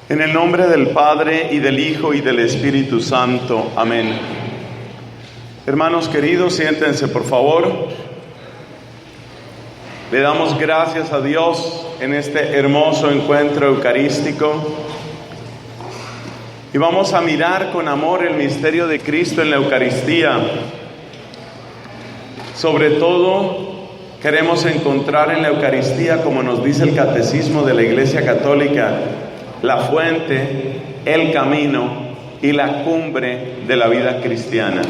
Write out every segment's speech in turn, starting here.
En el nombre del Padre, y del Hijo, y del Espíritu Santo. Amén. Hermanos queridos, siéntense por favor. Le damos gracias a Dios en este hermoso encuentro eucarístico. Y vamos a mirar con amor el misterio de Cristo en la Eucaristía. Sobre todo, queremos encontrar en la Eucaristía, como nos dice el Catecismo de la Iglesia Católica, la fuente, el camino y la cumbre de la vida cristiana.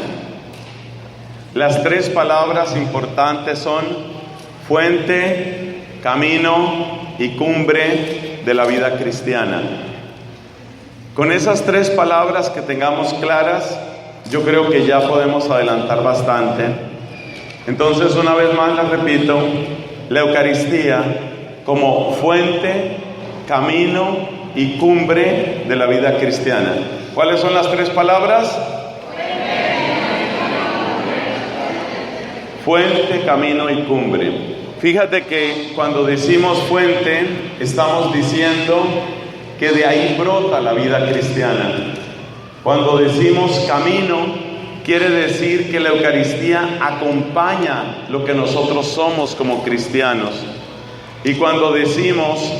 Las tres palabras importantes son fuente, camino y cumbre de la vida cristiana. Con esas tres palabras que tengamos claras, yo creo que ya podemos adelantar bastante. Entonces, una vez más las repito: la Eucaristía como fuente, camino y cumbre de la vida cristiana. ¿Cuáles son las tres palabras? Fuente, camino y cumbre. Fíjate que cuando decimos fuente, estamos diciendo que de ahí brota la vida cristiana. Cuando decimos camino, quiere decir que la Eucaristía acompaña lo que nosotros somos como cristianos. Y cuando decimos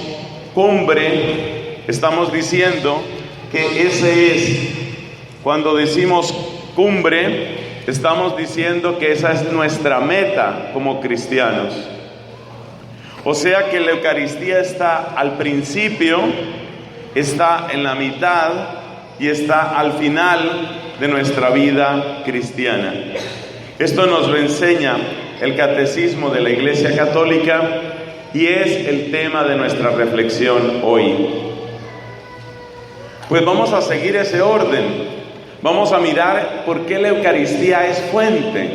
cumbre, estamos diciendo que ese es. Cuando decimos cumbre, estamos diciendo que esa es nuestra meta como cristianos. O sea que la Eucaristía está al principio, está en la mitad y está al final de nuestra vida cristiana. Esto nos lo enseña el Catecismo de la Iglesia Católica y es el tema de nuestra reflexión hoy. Pues vamos a seguir ese orden. Vamos a mirar por qué la Eucaristía es fuente,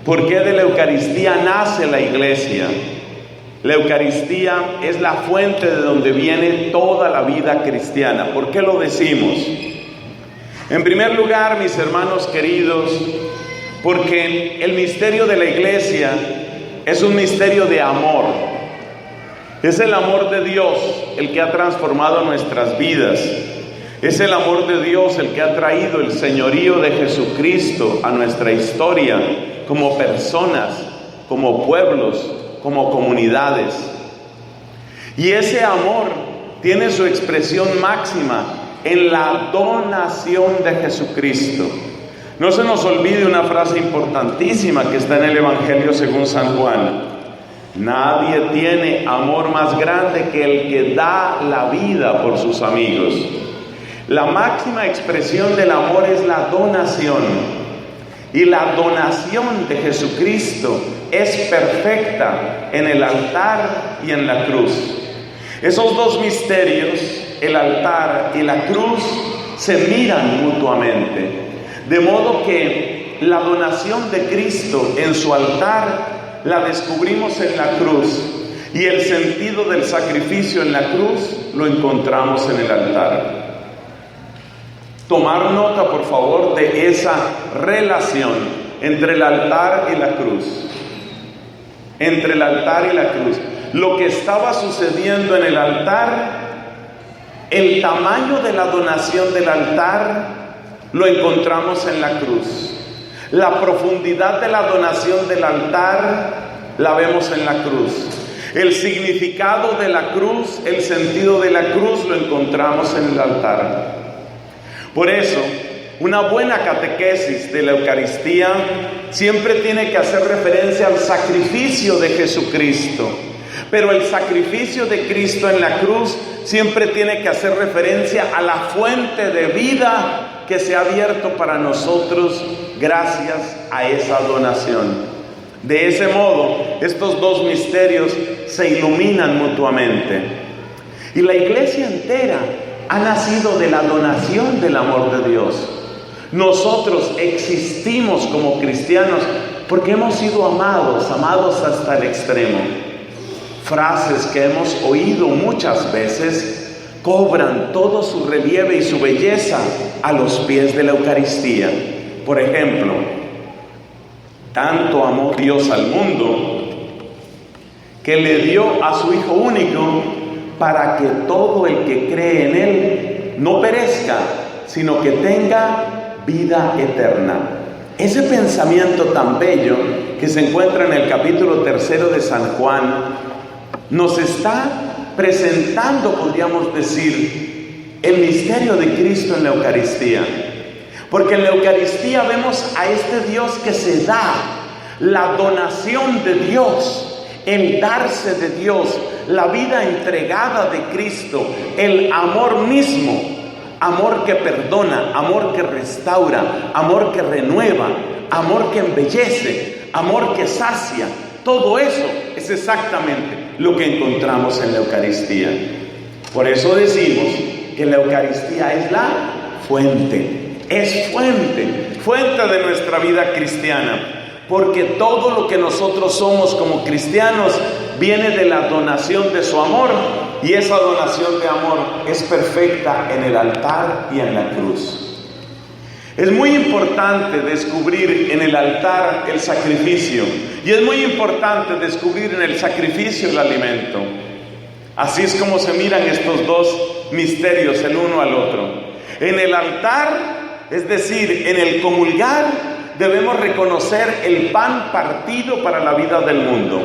por qué de la Eucaristía nace la Iglesia. La Eucaristía es la fuente de donde viene toda la vida cristiana. ¿Por qué lo decimos? En primer lugar, mis hermanos queridos, porque el misterio de la Iglesia es un misterio de amor. Es el amor de Dios el que ha transformado nuestras vidas. Es el amor de Dios el que ha traído el señorío de Jesucristo a nuestra historia como personas, como pueblos, como comunidades. Y ese amor tiene su expresión máxima en la donación de Jesucristo. No se nos olvide una frase importantísima que está en el Evangelio según San Juan: nadie tiene amor más grande que el que da la vida por sus amigos. La máxima expresión del amor es la donación. Y la donación de Jesucristo es perfecta en el altar y en la cruz. Esos dos misterios, el altar y la cruz, se miran mutuamente. De modo que la donación de Cristo en su altar la descubrimos en la cruz, y el sentido del sacrificio en la cruz lo encontramos en el altar. Tomar nota, por favor, de esa relación entre el altar y la cruz. Entre el altar y la cruz. Lo que estaba sucediendo en el altar, el tamaño de la donación del altar, lo encontramos en la cruz. La profundidad de la donación del altar, la vemos en la cruz. El significado de la cruz, el sentido de la cruz, lo encontramos en el altar. Por eso, una buena catequesis de la Eucaristía siempre tiene que hacer referencia al sacrificio de Jesucristo. Pero el sacrificio de Cristo en la cruz siempre tiene que hacer referencia a la fuente de vida que se ha abierto para nosotros gracias a esa donación. De ese modo, estos dos misterios se iluminan mutuamente. Y la Iglesia entera ha nacido de la donación del amor de Dios. Nosotros existimos como cristianos porque hemos sido amados hasta el extremo. Frases que hemos oído muchas veces cobran todo su relieve y su belleza a los pies de la Eucaristía. Por ejemplo, tanto amó Dios al mundo que le dio a su Hijo único para que todo el que cree en Él no perezca, sino que tenga vida eterna. Ese pensamiento tan bello que se encuentra en el capítulo 3 de San Juan, nos está presentando, podríamos decir, el misterio de Cristo en la Eucaristía. Porque en la Eucaristía vemos a este Dios que se da, la donación de Dios, el darse de Dios, la vida entregada de Cristo, el amor mismo, amor que perdona, amor que restaura, amor que renueva, amor que embellece, amor que sacia. Todo eso es exactamente lo que encontramos en la Eucaristía. Por eso decimos que la Eucaristía es la fuente, es fuente de nuestra vida cristiana. Porque todo lo que nosotros somos como cristianos viene de la donación de su amor, y esa donación de amor es perfecta en el altar y en la cruz. Es muy importante descubrir en el altar el sacrificio, y es muy importante descubrir en el sacrificio el alimento. Así es como se miran estos dos misterios el uno al otro. En el altar, es decir, en el comulgar, debemos reconocer el pan partido para la vida del mundo.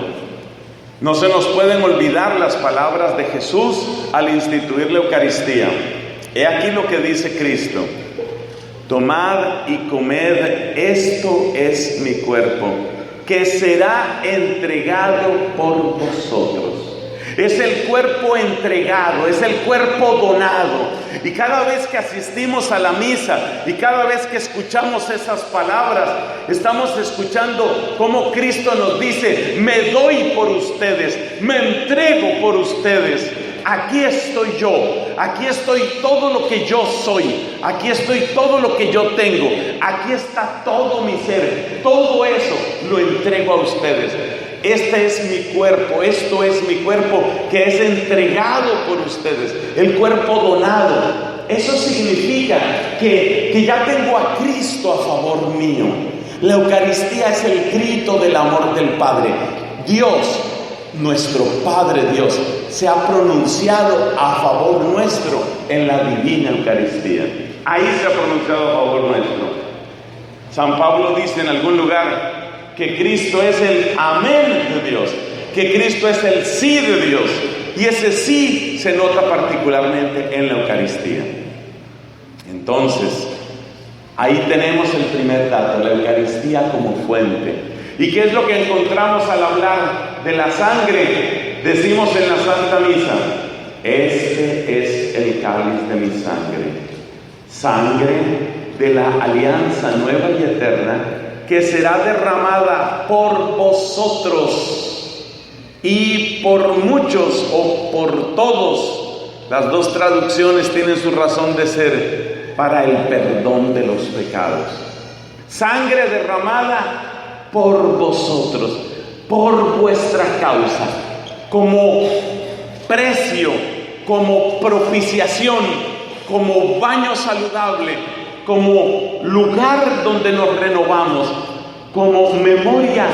No se nos pueden olvidar las palabras de Jesús al instituir la Eucaristía. He aquí lo que dice Cristo: tomad y comed, esto es mi cuerpo, que será entregado por vosotros. Es el cuerpo entregado, es el cuerpo donado. Y cada vez que asistimos a la misa y cada vez que escuchamos esas palabras, estamos escuchando cómo Cristo nos dice: me doy por ustedes, me entrego por ustedes. Aquí estoy yo, aquí estoy todo lo que yo soy, aquí estoy todo lo que yo tengo, aquí está todo mi ser, todo eso lo entrego a ustedes. Este es mi cuerpo, esto es mi cuerpo que es entregado por ustedes, el cuerpo donado. Eso significa que ya tengo a Cristo a favor mío. La Eucaristía es el grito del amor del Padre. Dios, nuestro Padre Dios, se ha pronunciado a favor nuestro en la divina Eucaristía. Ahí se ha pronunciado a favor nuestro. San Pablo dice en algún lugar que Cristo es el amén de Dios, que Cristo es el sí de Dios, y ese sí se nota particularmente en la Eucaristía. Entonces, ahí tenemos el primer dato, la Eucaristía como fuente. ¿Y qué es lo que encontramos al hablar de la sangre? Decimos en la Santa Misa: este es el cáliz de mi sangre, sangre de la alianza nueva y eterna, que será derramada por vosotros y por muchos o por todos. Las dos traducciones tienen su razón de ser: para el perdón de los pecados. Sangre derramada por vosotros, por vuestra causa, como precio, como propiciación, como baño saludable, como lugar donde nos renovamos, como memoria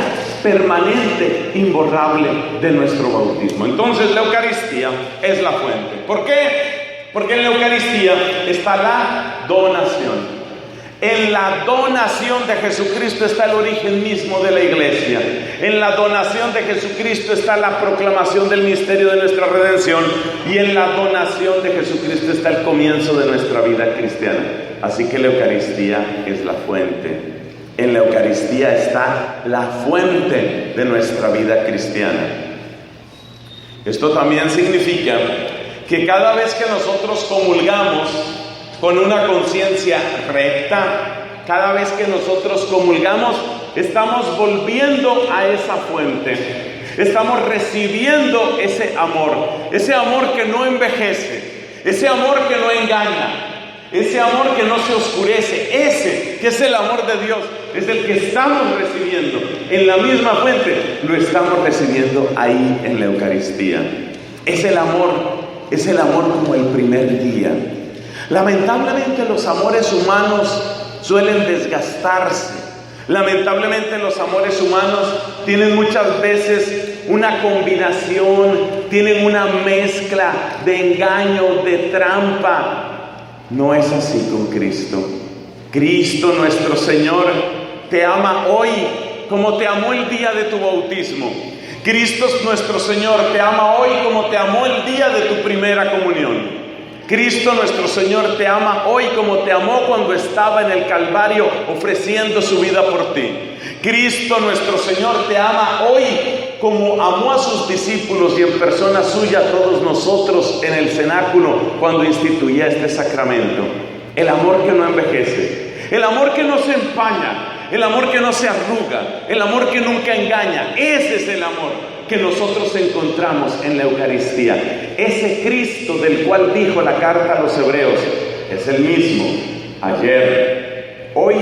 permanente, imborrable de nuestro bautismo. Entonces la Eucaristía es la fuente. ¿Por qué? Porque en la Eucaristía está la donación. En la donación de Jesucristo está el origen mismo de la Iglesia. En la donación de Jesucristo está la proclamación del misterio de nuestra redención. Y en la donación de Jesucristo está el comienzo de nuestra vida cristiana. Así que la Eucaristía es la fuente. En la Eucaristía está la fuente de nuestra vida cristiana. Esto también significa que cada vez que nosotros comulgamos con una conciencia recta, cada vez que nosotros comulgamos, estamos volviendo a esa fuente. Estamos recibiendo ese amor que no envejece, ese amor que no engaña, ese amor que no se oscurece, ese que es el amor de Dios, es el que estamos recibiendo en la misma fuente, lo estamos recibiendo ahí en la Eucaristía. Es el amor como el primer día. Lamentablemente los amores humanos suelen desgastarse. Lamentablemente los amores humanos tienen muchas veces una combinación, tienen una mezcla de engaño, de trampa. No es así con Cristo. Cristo nuestro Señor te ama hoy como te amó el día de tu bautismo. Cristo nuestro Señor te ama hoy como te amó el día de tu primera comunión. Cristo nuestro Señor te ama hoy como te amó cuando estaba en el Calvario ofreciendo su vida por ti. Cristo nuestro Señor te ama hoy como amó a sus discípulos y en persona suya a todos nosotros en el cenáculo cuando instituía este sacramento. El amor que no envejece, el amor que no se empaña, el amor que no se arruga, el amor que nunca engaña. Ese es el amor que nosotros encontramos en la Eucaristía. Ese Cristo del cual dijo la carta a los Hebreos es el mismo ayer, hoy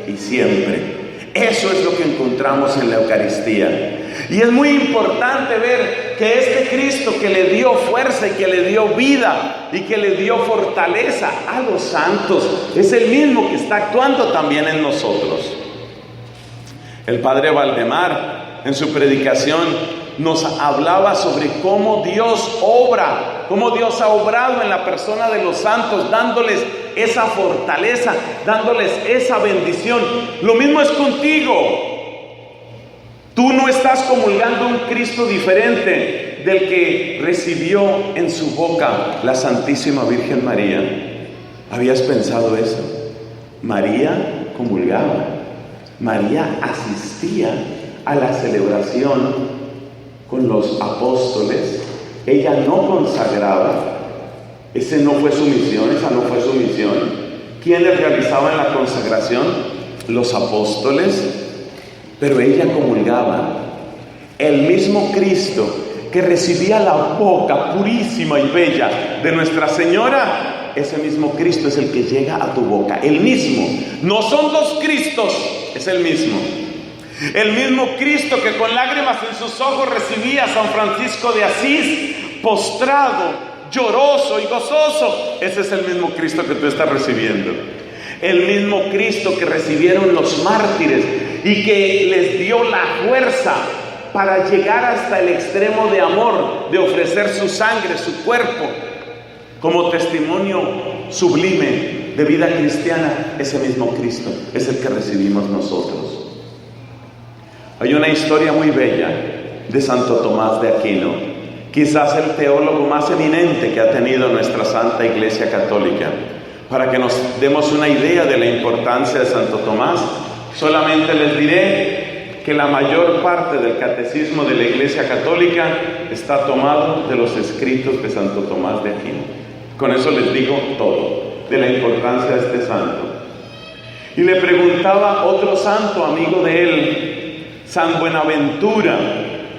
y siempre. Eso es lo que encontramos en la Eucaristía. Y es muy importante ver que este Cristo que le dio fuerza y que le dio vida y que le dio fortaleza a los santos es el mismo que está actuando también en nosotros. El Padre Valdemar en su predicación nos hablaba sobre cómo Dios obra, cómo Dios ha obrado en la persona de los santos, dándoles esa fortaleza, dándoles esa bendición. Lo mismo es contigo. Tú no estás comulgando un Cristo diferente del que recibió en su boca la Santísima Virgen María. ¿Habías pensado eso? María comulgaba, María asistía a la celebración con los apóstoles. Ella no consagraba. Esa no fue su misión. ¿Quiénes realizaban la consagración? Los apóstoles. Pero ella comulgaba. El mismo Cristo que recibía la boca purísima y bella de Nuestra Señora, ese mismo Cristo es el que llega a tu boca. El mismo. No son dos Cristos, es el mismo. El mismo Cristo que con lágrimas en sus ojos recibía a San Francisco de Asís, postrado, lloroso y gozoso. Ese es el mismo Cristo que tú estás recibiendo. El mismo Cristo que recibieron los mártires y que les dio la fuerza para llegar hasta el extremo de amor, de ofrecer su sangre, su cuerpo, como testimonio sublime de vida cristiana. Ese mismo Cristo es el que recibimos nosotros. Hay una historia muy bella de Santo Tomás de Aquino, quizás el teólogo más eminente que ha tenido nuestra Santa Iglesia Católica. Para que nos demos una idea de la importancia de Santo Tomás, solamente les diré que la mayor parte del catecismo de la Iglesia Católica está tomado de los escritos de Santo Tomás de Aquino. Con eso les digo todo de la importancia de este santo. Y le preguntaba otro santo amigo de él, San Buenaventura,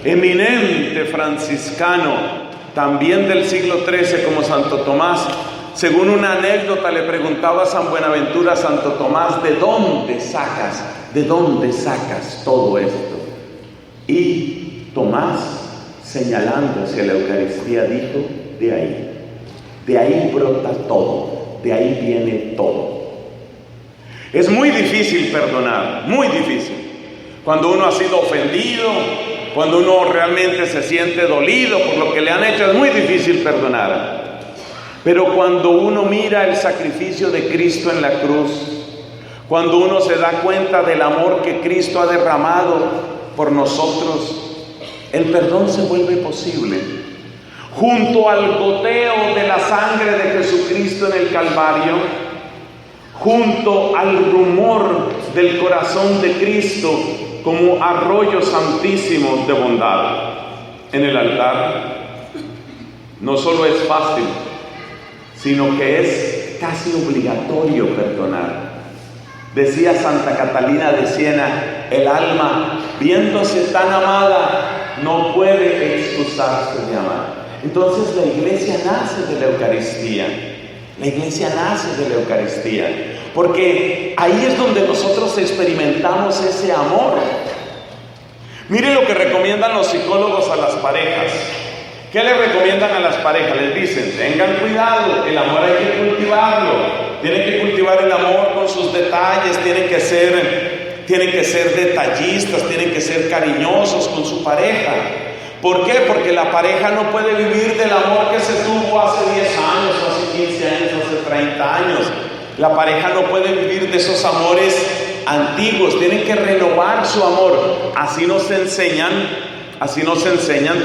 eminente franciscano, también del siglo XIII como Santo Tomás. Según una anécdota le preguntaba a San Buenaventura a Santo Tomás, ¿de dónde sacas todo esto? Y Tomás, señalando hacia la Eucaristía, dijo, de ahí brota todo, de ahí viene todo. Es muy difícil perdonar, muy difícil. Cuando uno ha sido ofendido, cuando uno realmente se siente dolido por lo que le han hecho, es muy difícil perdonar. Pero cuando uno mira el sacrificio de Cristo en la cruz, cuando uno se da cuenta del amor que Cristo ha derramado por nosotros, el perdón se vuelve posible. Junto al goteo de la sangre de Jesucristo en el Calvario, junto al rumor del corazón de Cristo como arroyos santísimos de bondad en el altar, no solo es fácil, sino que es casi obligatorio perdonar. Decía Santa Catalina de Siena, el alma, viéndose tan amada, no puede excusarse de amar. Entonces la iglesia nace de la Eucaristía. La iglesia nace de la Eucaristía, porque ahí es donde nosotros experimentamos ese amor. Mire lo que recomiendan los psicólogos a las parejas. ¿Qué le recomiendan a las parejas? Les dicen, tengan cuidado, el amor hay que cultivarlo. Tienen que cultivar el amor con sus detalles, tienen que ser detallistas, tienen que ser cariñosos con su pareja. ¿Por qué? Porque la pareja no puede vivir del amor que se tuvo hace 10 años o hace 15 años, hace 30 años. La pareja no puede vivir de esos amores antiguos, tienen que renovar su amor. Así nos enseñan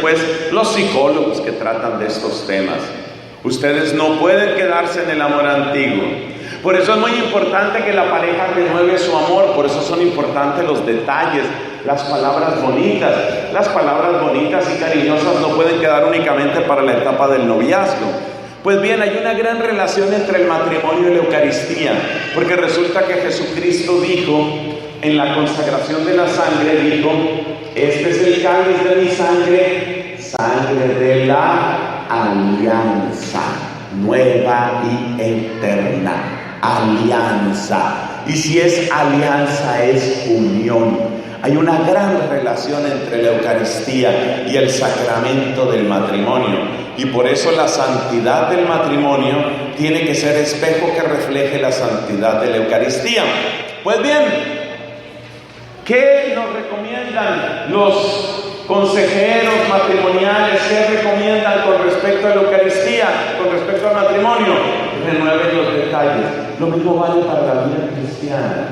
pues los psicólogos que tratan de estos temas. Ustedes no pueden quedarse en el amor antiguo. Por eso es muy importante que la pareja renueve su amor. Por eso son importantes los detalles, las palabras bonitas. Las palabras bonitas y cariñosas no pueden quedar únicamente para la etapa del noviazgo. Pues bien, hay una gran relación entre el matrimonio y la Eucaristía, porque resulta que Jesucristo dijo en la consagración de la sangre, dijo: este es el cáliz de mi sangre, sangre de la alianza, nueva y eterna, alianza. Y si es alianza, es unión. Hay una gran relación entre la Eucaristía y el sacramento del matrimonio. Y por eso la santidad del matrimonio tiene que ser espejo que refleje la santidad de la Eucaristía. Pues bien, ¿qué nos recomiendan los consejeros matrimoniales? ¿Qué recomiendan con respecto a la Eucaristía, con respecto al matrimonio? Renueven los detalles. Lo mismo vale para la vida cristiana.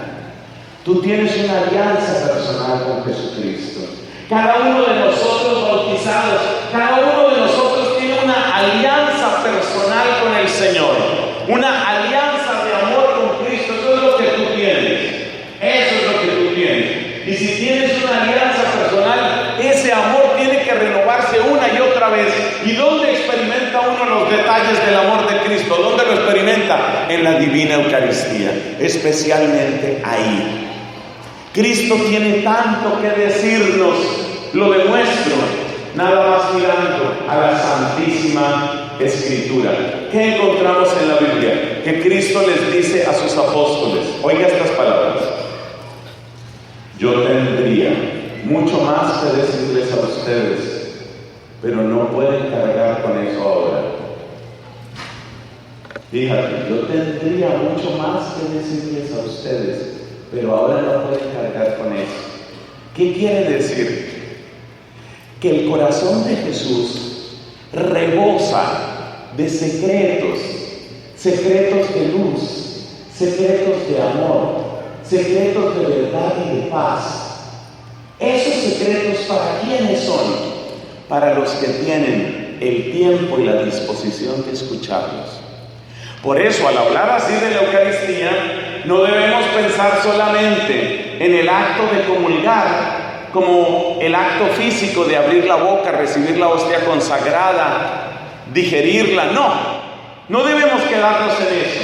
Tú tienes una alianza personal con Jesucristo. Cada uno de nosotros bautizados, cada uno de nosotros tiene una alianza personal con el Señor, una alianza de amor con Cristo. Eso es lo que tú tienes. Eso es lo que tú tienes. Y si tienes una alianza personal, ese amor tiene que renovarse una y otra vez. ¿Y dónde experimenta uno los detalles del amor de Cristo? ¿Dónde lo experimenta? En la divina Eucaristía, especialmente ahí. Cristo tiene tanto que decirnos, lo demuestro nada más mirando a la Santísima Escritura. ¿Qué encontramos en la Biblia? Que Cristo les dice a sus apóstoles, oiga estas palabras: yo tendría mucho más que decirles a ustedes, pero no pueden cargar con eso ahora. Fíjate, yo tendría mucho más que decirles a ustedes, pero ahora no pueden cargar con eso. ¿Qué quiere decir? Que el corazón de Jesús rebosa de secretos, secretos de luz, secretos de amor, secretos de verdad y de paz. Esos secretos, ¿para quiénes son? Para los que tienen el tiempo y la disposición de escucharlos. Por eso, al hablar así de la Eucaristía, no debemos pensar solamente en el acto de comulgar, como el acto físico de abrir la boca, recibir la hostia consagrada, digerirla. No debemos quedarnos en eso.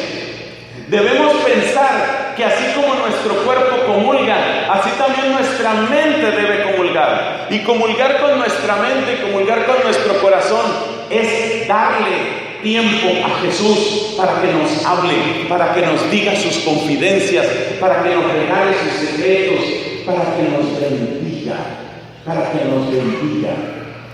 Debemos pensar que así como nuestro cuerpo comulga, así también nuestra mente debe comulgar. Y comulgar con nuestra mente y comulgar con nuestro corazón es darle tiempo a Jesús para que nos hable, para que nos diga sus confidencias, para que nos regale sus secretos, para que nos bendiga,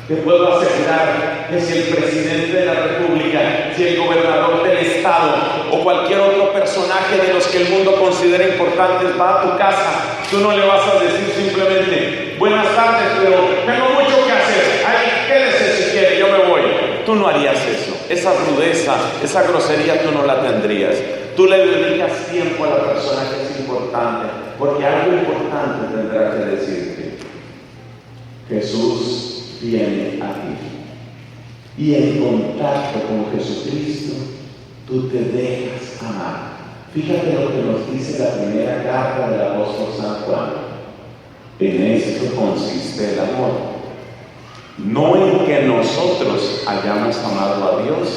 Te puedo asegurar que si el presidente de la República, si el gobernador del estado o cualquier otro personaje de los que el mundo considera importantes va a tu casa, tú no le vas a decir simplemente: buenas tardes, pero tengo mucho que hacer, ay, quédese si quiere, yo me voy. Tú no harías eso. Esa rudeza, esa grosería tú no la tendrías. Tú le dedicas tiempo a la persona que es importante, porque algo importante tendrá que decirte. Jesús viene a ti. Y en contacto con Jesucristo, tú te dejas amar. Fíjate lo que nos dice la primera carta del apóstol San Juan. En esto consiste el amor. No en que nosotros hayamos amado a Dios,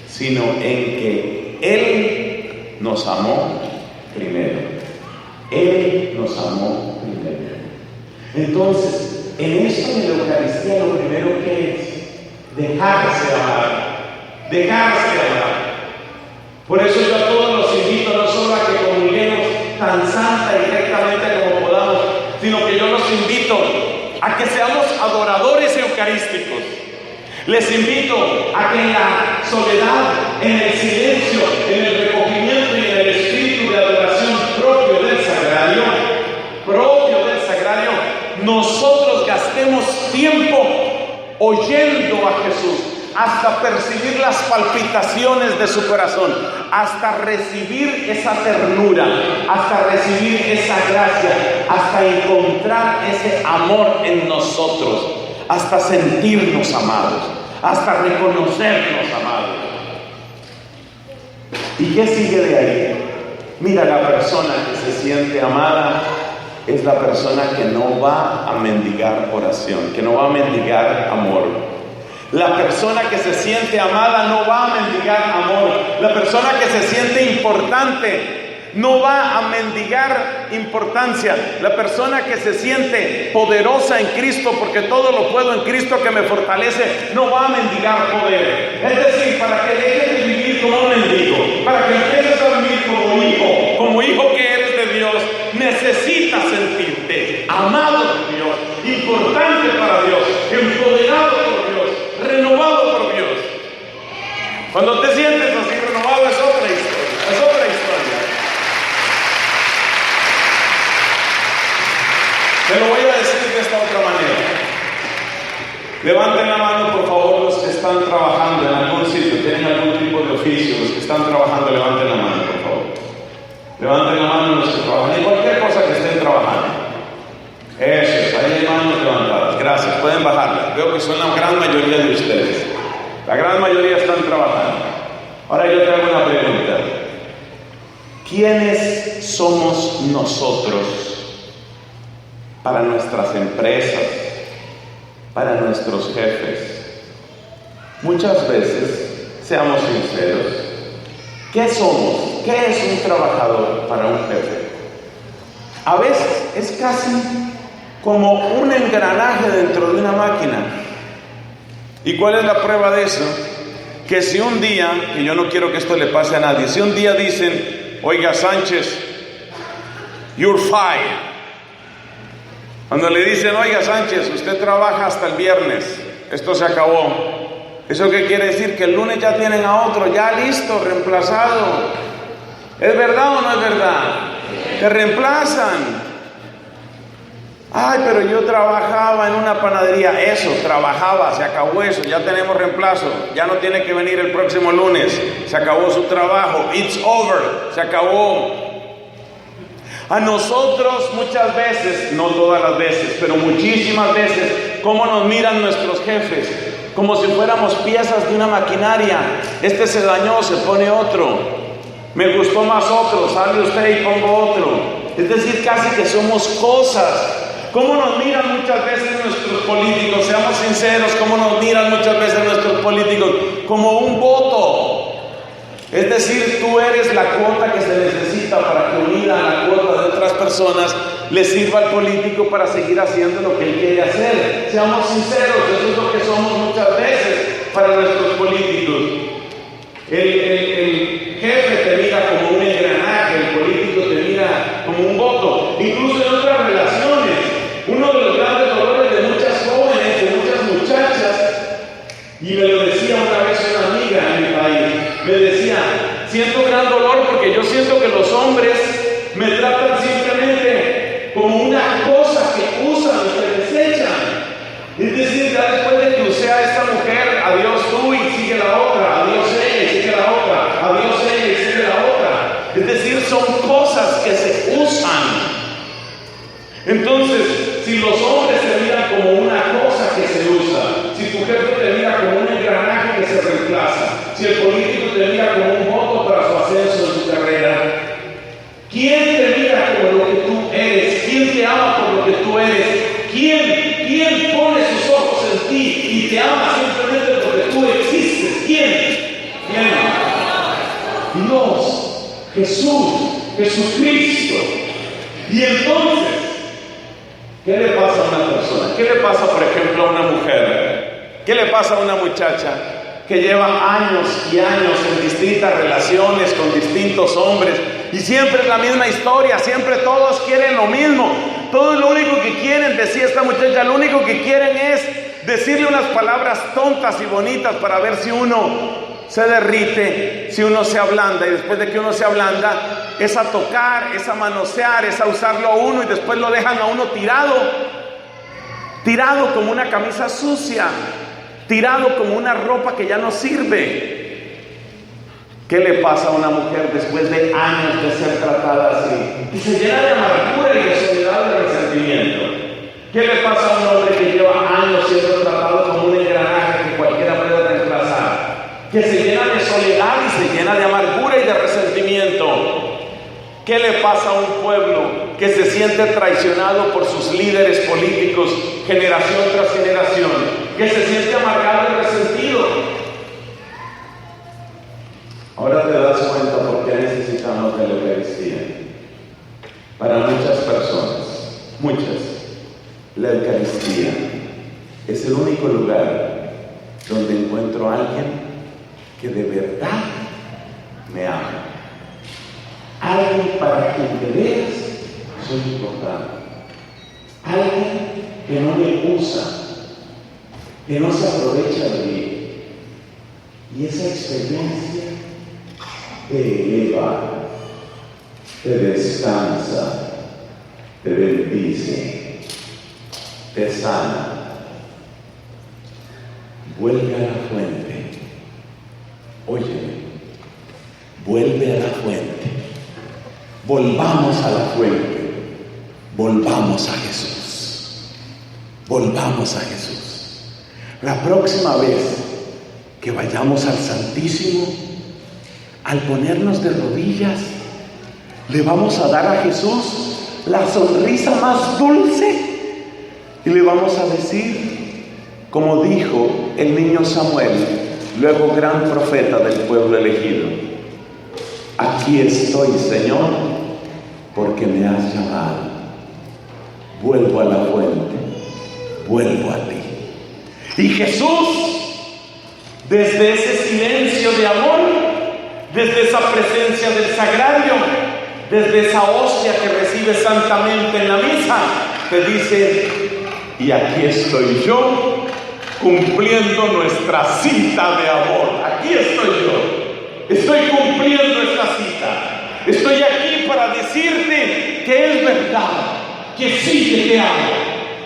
sino en que Él nos amó primero. Él nos amó primero. Entonces, en esto de la Eucaristía, lo primero que es dejarse amar. Dejarse amar. Por eso yo a todos los invito no solo a que comulguemos tan santa y rectamente como podamos, sino que yo los invito a que seamos adoradores eucarísticos. Les invito a que en la soledad, en el silencio, en el recogimiento y en el espíritu de adoración propio del sagrario, nosotros gastemos tiempo oyendo a Jesús, hasta percibir las palpitaciones de su corazón, hasta recibir esa ternura, hasta recibir esa gracia, hasta encontrar ese amor en nosotros, hasta sentirnos amados, hasta reconocernos amados. ¿Y qué sigue de ahí? Mira, la persona que se siente amada es la persona que no va a mendigar oración, que no va a mendigar amor. La persona que se siente amada no va a mendigar amor. La persona que se siente importante no va a mendigar importancia. La persona que se siente poderosa en Cristo, porque todo lo puedo en Cristo que me fortalece, no va a mendigar poder. Es decir, para que dejes de vivir como un mendigo, para que empieces a vivir como hijo que eres de Dios, necesitas sentirte amado por Dios, importante para Dios, empoderado por Dios, renovado por Dios. Cuando te sientes así renovado es otra historia, es otra historia. Te lo voy a decir de esta otra manera. Levanten la mano, por favor, los que están trabajando en algún sitio, tienen algún tipo de oficio, los que están trabajando, levanten la mano, por favor. Levanten la mano los que trabajan, en cualquier cosa que estén trabajando. Eso es, ahí hay manos levantadas. Gracias, pueden bajarlas. Veo que son la gran mayoría de ustedes. La gran mayoría están trabajando. Ahora yo te hago una pregunta. ¿Quiénes somos nosotros para nuestras empresas, para nuestros jefes? Muchas veces, seamos sinceros, ¿qué somos? ¿Qué es un trabajador para un jefe? A veces es casi como un engranaje dentro de una máquina. ¿Y cuál es la prueba de eso? Que si un día, que yo no quiero que esto le pase a nadie, si un día dicen, oiga Sánchez, you're fired. Cuando le dicen, oiga Sánchez, usted trabaja hasta el viernes, esto se acabó. ¿Eso qué quiere decir? Que el lunes ya tienen a otro, ya listo, reemplazado. ¿Es verdad o no es verdad? Te reemplazan. Ay, pero yo trabajaba en una panadería. Eso, trabajaba, se acabó eso, ya tenemos reemplazo. Ya no tiene que venir el próximo lunes. Se acabó su trabajo. It's over, se acabó. A nosotros muchas veces, no todas las veces, pero muchísimas veces, ¿cómo nos miran nuestros jefes? Como si fuéramos piezas de una maquinaria. Este se dañó, se pone otro. Me gustó más otro, sale usted y pongo otro. Es decir, casi que somos cosas. ¿Cómo nos miran muchas veces nuestros políticos? Seamos sinceros, ¿cómo nos miran muchas veces nuestros políticos? Como un voto. Es decir, tú eres la cuota que se necesita para que unida a la cuota de otras personas le sirva al político para seguir haciendo lo que él quiere hacer. Seamos sinceros, eso es lo que somos muchas veces para nuestros políticos. El jefe te mira como un engranaje, el político te mira como un voto. Incluso en otras relaciones, uno de los grandes dolores de muchas jóvenes, de muchas muchachas, y me lo decía una vez una amiga en mi país, me decía, siento gran dolor porque yo siento que los hombres me tratan simplemente como una cosa que usan y que desechan. Es decir, ya después de que usé a esta mujer, adiós tú y sigue la otra, adiós ella y sigue la otra, adiós ella y sigue la otra. Es decir, son cosas que se usan. Entonces, si los hombres te miran como una cosa que se usa, si tu jefe te mira como un engranaje que se reemplaza, si el político te mira como un voto para su ascenso en su carrera, ¿quién te mira como lo que tú eres? ¿Quién te ama por lo que tú eres? ¿Quién pone sus ojos en ti y te ama simplemente porque tú existes? ¿Quién? Dios, Jesús, Jesucristo. Y entonces, ¿qué le pasa a una persona? ¿Qué le pasa, por ejemplo, a una mujer? ¿Qué le pasa a una muchacha que lleva años y años en distintas relaciones con distintos hombres y siempre es la misma historia, siempre todos quieren lo mismo? Todos lo único que quieren, decía esta muchacha, lo único que quieren es decirle unas palabras tontas y bonitas para ver si uno se derrite, si uno se ablanda, y después de que uno se ablanda, es a tocar, es a manosear, es a usarlo a uno y después lo dejan a uno tirado como una camisa sucia. tirado como una ropa que ya no sirve. ¿Qué le pasa a una mujer después de años de ser tratada así? Y se llena de amargura y de soledad y de resentimiento. ¿Qué le pasa a un hombre que lleva años siendo tratado como un engranaje que cualquiera puede reemplazar? Que se llena de soledad y se llena de amargura y de resentimiento. ¿Qué le pasa a un pueblo que se siente traicionado por sus líderes políticos generación tras generación? Que se siente amargado y resentido. Ahora te das cuenta por qué necesitamos de la Eucaristía. Para muchas personas, la Eucaristía es el único lugar donde encuentro a alguien que de verdad me ama. Alguien para quien de veras soy importante. Alguien que no me usa, que no se aprovecha de mí. Y esa experiencia te eleva, te descansa, te bendice, te sana. Vuelve a la fuente. Óyeme, vuelve a la fuente. Volvamos a la fuente. Volvamos a Jesús. Volvamos a Jesús. La próxima vez que vayamos al Santísimo, al ponernos de rodillas, le vamos a dar a Jesús la sonrisa más dulce y le vamos a decir, como dijo el niño Samuel, luego gran profeta del pueblo elegido: aquí estoy, Señor, porque me has llamado. Vuelvo a la fuente, vuelvo a ti. Y Jesús, desde ese silencio de amor, desde esa presencia del sagrario, desde esa hostia que recibe santamente en la misa, te dice: y aquí estoy yo, cumpliendo nuestra cita de amor. Aquí estoy yo, estoy cumpliendo esta cita. Estoy aquí para decirte que es verdad, que sí que te amo.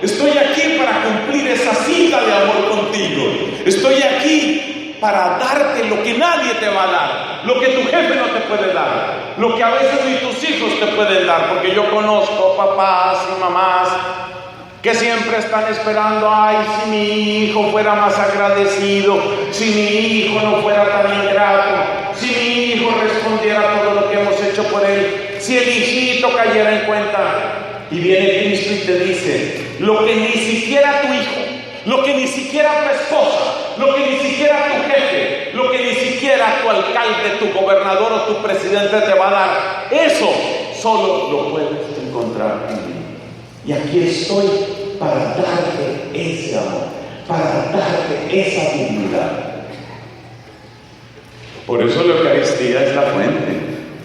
Estoy aquí para cumplir esa cita de amor contigo. Estoy aquí para darte lo que nadie te va a dar, lo que tu jefe no te puede dar, lo que a veces ni tus hijos te pueden dar, porque yo conozco papás y mamás que siempre están esperando: ay, si mi hijo fuera más agradecido, si mi hijo no fuera tan ingrato, si mi hijo respondiera todo lo que hemos hecho por él, si el hijito cayera en cuenta. Y viene Cristo y te dice: lo que ni siquiera tu hijo, lo que ni siquiera tu esposa, lo que ni siquiera tu jefe, lo que ni siquiera tu alcalde, tu gobernador o tu presidente te va a dar, eso solo lo puedes encontrar en mí. Y aquí estoy para darte ese amor, para darte esa dignidad. Por eso la Eucaristía es la fuente.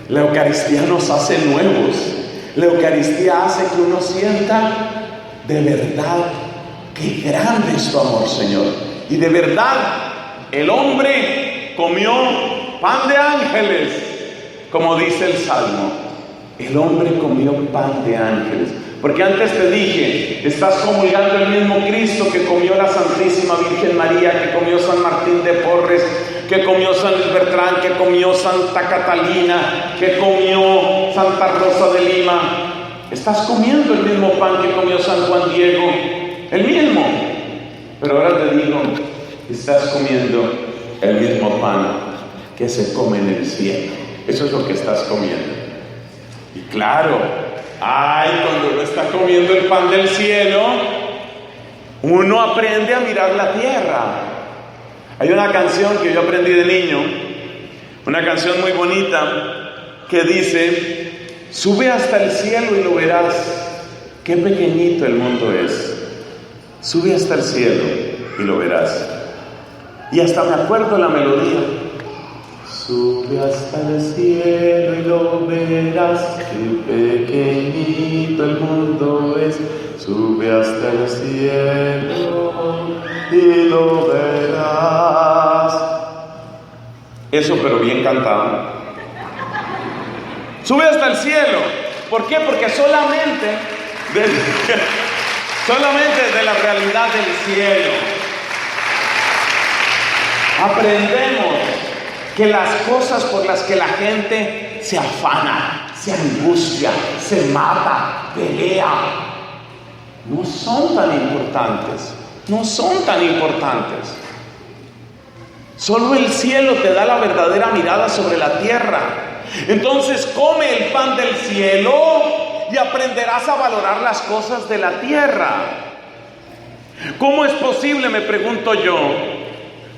La Eucaristía nos hace nuevos. La Eucaristía hace que uno sienta de verdad qué grande es tu amor, Señor. Y de verdad, el hombre comió pan de ángeles, como dice el Salmo. El hombre comió pan de ángeles. Porque antes te dije, estás comulgando el mismo Cristo que comió la Santísima Virgen María, que comió San Martín de Porres, que comió San Luis Bertrán, que comió Santa Catalina, que comió Santa Rosa de Lima. Estás comiendo el mismo pan que comió San Juan Diego, el mismo. Pero ahora te digo, estás comiendo el mismo pan que se come en el cielo. Eso es lo que estás comiendo. Y claro, cuando uno está comiendo el pan del cielo, uno aprende a mirar la tierra. Hay una canción que yo aprendí de niño, una canción muy bonita, que dice: sube hasta el cielo y lo verás, qué pequeñito el mundo es. Sube hasta el cielo y lo verás. Y hasta me acuerdo la melodía. Sube hasta el cielo y lo verás, qué pequeñito el mundo es. Sube hasta el cielo y lo verás. Eso, pero bien cantado. Sube hasta el cielo. ¿Por qué? Porque solamente desde la realidad del cielo, Aprendemos que las cosas por las que la gente se afana, se angustia, se mata, pelea, no son tan importantes. No son tan importantes. Solo el cielo te da la verdadera mirada sobre la tierra. Entonces come el pan del cielo y aprenderás a valorar las cosas de la tierra. ¿Cómo es posible, me pregunto yo?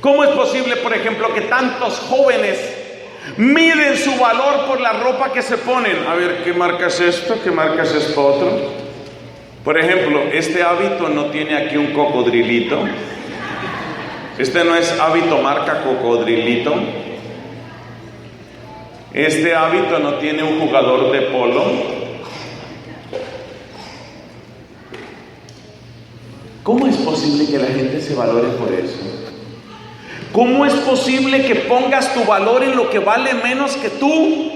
¿Cómo es posible, por ejemplo, que tantos jóvenes miden su valor por la ropa que se ponen? A ver, ¿qué marca es esto? ¿Qué marca es esto otro? Por ejemplo, este hábito no tiene aquí un cocodrilito. Este no es hábito marca cocodrilito. Este hábito no tiene un jugador de polo. ¿Cómo es posible que la gente se valore por eso? ¿Cómo es posible que pongas tu valor en lo que vale menos que tú?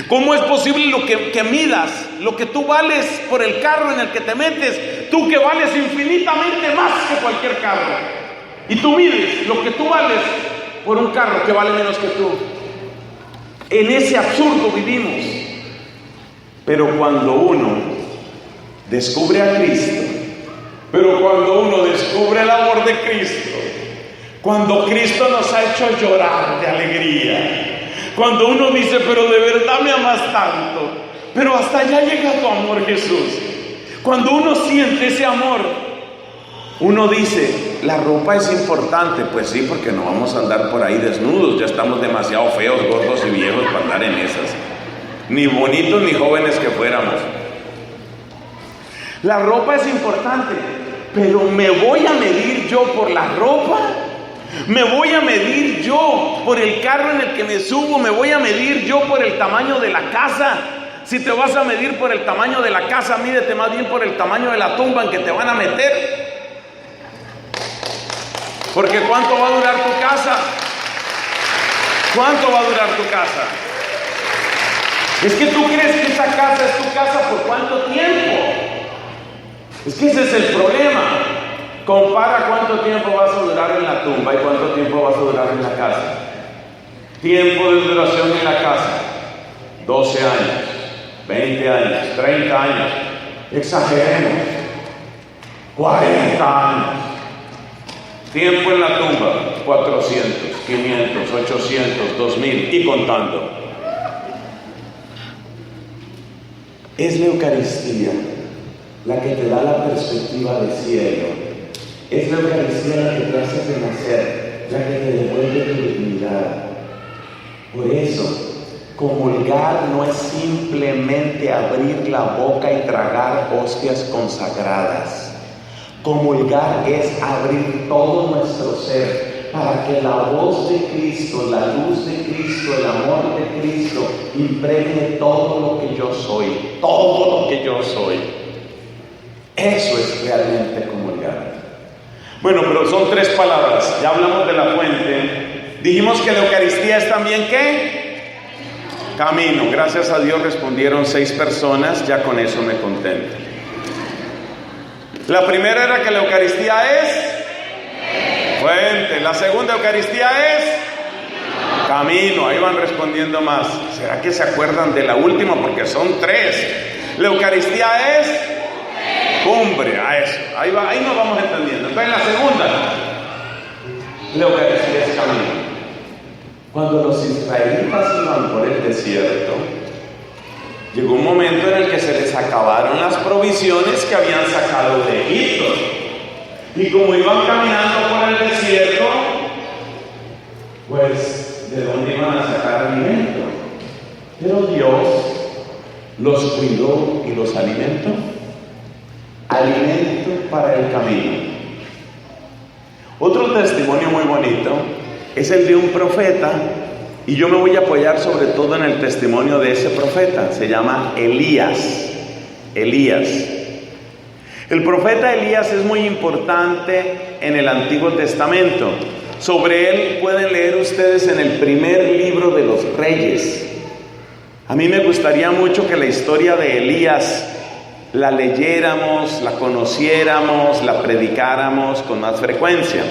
¿Cómo es posible que midas lo que tú vales por el carro en el que te metes? Tú que vales infinitamente más que cualquier carro. Y tú mides lo que tú vales por un carro que vale menos que tú. En ese absurdo vivimos. Pero cuando uno descubre a Cristo, pero cuando uno descubre el amor de Cristo, cuando Cristo nos ha hecho llorar de alegría, cuando uno dice, pero de verdad me amas tanto, pero hasta allá llega tu amor, Jesús. Cuando uno siente ese amor, uno dice, la ropa es importante. Pues sí, porque no vamos a andar por ahí desnudos, ya estamos demasiado feos, gordos y viejos para andar en esas. Ni bonitos ni jóvenes que fuéramos. La ropa es importante, pero ¿me voy a medir yo por la ropa? ¿Me voy a medir yo por el carro en el que me subo? ¿Me voy a medir yo por el tamaño de la casa? Si te vas a medir por el tamaño de la casa, mídete más bien por el tamaño de la tumba en que te van a meter. Porque ¿cuánto va a durar tu casa? ¿Cuánto va a durar tu casa? Es que tú crees que esa casa es tu casa por cuánto tiempo. Es que ese es el problema. Compara cuánto tiempo vas a durar en la tumba y cuánto tiempo vas a durar en la casa. Tiempo de duración en la casa: 12 años, 20 años, 30 años. Exageremos, 40 años. Tiempo en la tumba: 400, 500, 800, 2000 y contando. Es la Eucaristía la que te da la perspectiva del cielo. Es la Eucaristía la que te hace renacer, la que te devuelve tu dignidad. Por eso, comulgar no es simplemente abrir la boca y tragar hostias consagradas. Comulgar es abrir todo nuestro ser para que la voz de Cristo, la luz de Cristo, el amor de Cristo impregne todo lo que yo soy, todo lo que yo soy. Eso es realmente comulgar. Bueno, pero son 3 palabras. Ya hablamos de la fuente. Dijimos que la Eucaristía es también ¿qué? Camino. Gracias a Dios respondieron 6 personas. Ya con eso me contento. La primera era que la Eucaristía es fuente. La segunda Eucaristía es camino. Ahí van respondiendo más. ¿Será que se acuerdan de la última? Porque son 3. La Eucaristía es cumbre. A eso. Ahí nos vamos entendiendo. Entonces la segunda, la Eucaristía es camino. Cuando los israelitas iban por el desierto, llegó un momento en el que se les acabaron las provisiones que habían sacado de Egipto. Y como iban caminando por el desierto, pues, ¿de dónde iban a sacar alimento? Pero Dios los cuidó y los alimentó. Alimento para el camino. Otro testimonio muy bonito es el de un profeta, y yo me voy a apoyar sobre todo en el testimonio de ese profeta. Se llama Elías. El profeta Elías es muy importante en el Antiguo Testamento. Sobre él pueden leer ustedes en el primer libro de los Reyes. A mí me gustaría mucho que la historia de Elías la leyéramos, la conociéramos, la predicáramos con más frecuencia.